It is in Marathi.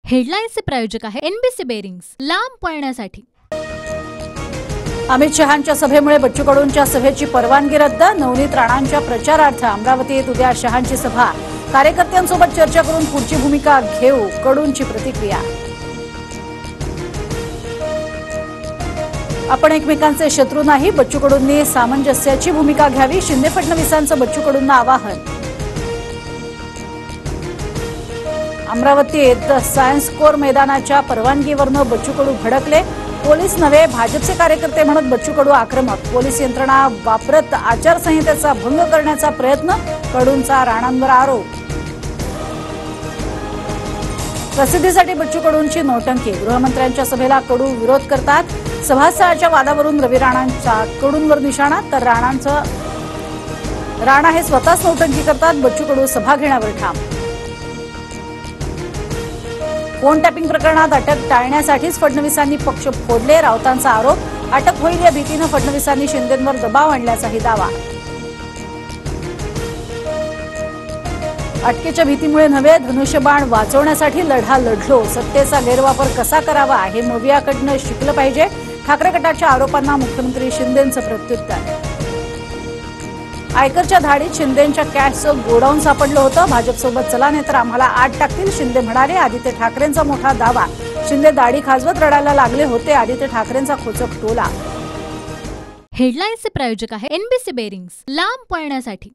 हेडलाईन्सचे प्रायोजक आहे एनबीसी बेरिंग्स, लांब पळण्यासाठी। अमित शहांच्या सभेमुळे बच्चू कडूंच्या सभेची परवानगी रद्द। नवनीत राणांच्या प्रचारार्थ अमरावतीत उद्या शहांची सभा। कार्यकर्त्यांसोबत चर्चा करून पुढची भूमिका घेऊ, कडूंची प्रतिक्रिया। आपण एकमेकांचे शत्रू नाही, बच्चू कडूंनी सामंजस्याची भूमिका घ्यावी। शिंदे फडणवीसांचं बच्चू कडूंना आवाहन। अमरावतीत सायन्स कोर मैदानाच्या परवानगीवरनं बच्चू कडू भडकले। पोलीस नव्हे, भाजपचे कार्यकर्ते म्हणत बच्चू कडू आक्रमक। पोलीस यंत्रणा वापरत आचारसंहितेचा भंग करण्याचा प्रयत्न, कडूंचा राणांवर आरोप। प्रसिद्धीसाठी बच्चू कडूंची नौटंकी, गृहमंत्र्यांच्या सभेला कडू विरोध करतात। सभास्थळाच्या वादावरून रवी राणांचा कडूंवर निशाणा, तर राणा हे स्वतःच नौटंकी करतात। बच्चू कडू सभा घेण्यावर ठाम। फोन टॅपिंग प्रकरणात अटक टाळण्यासाठीच फडणवीसांनी पक्ष फोडले, राऊतांचा आरोप। अटक होईल या भीतीनं फडणवीसांनी शिंदेंवर दबाव आणल्याचाही दावा। अटकेच्या भीतीमुळे नव्हे, धनुष्यबाण वाचवण्यासाठी लढा लढलो। सत्तेचा गैरवापर कसा करावा हे मवियाकडनं शिकलं पाहिजे। ठाकरे गटाच्या आरोपांना मुख्यमंत्री शिंदेंचं प्रत्युत्तर। आयकरच्या धाडीत शिंदेंच्या कॅशचं गोडाऊन सापडलं होतं। भाजपसोबत चला नाही तर आम्हाला आत टाकतील, शिंदे म्हणाले। आदित्य ठाकरेंचा मोठा दावा, शिंदे दाढी खाजवत रडायला लागले होते। आदित्य ठाकरेंचा खोचक टोला। हेडलाईन्सचे प्रायोजक आहे एनबीसी बेरिंग्स, लांब पळण्यासाठी।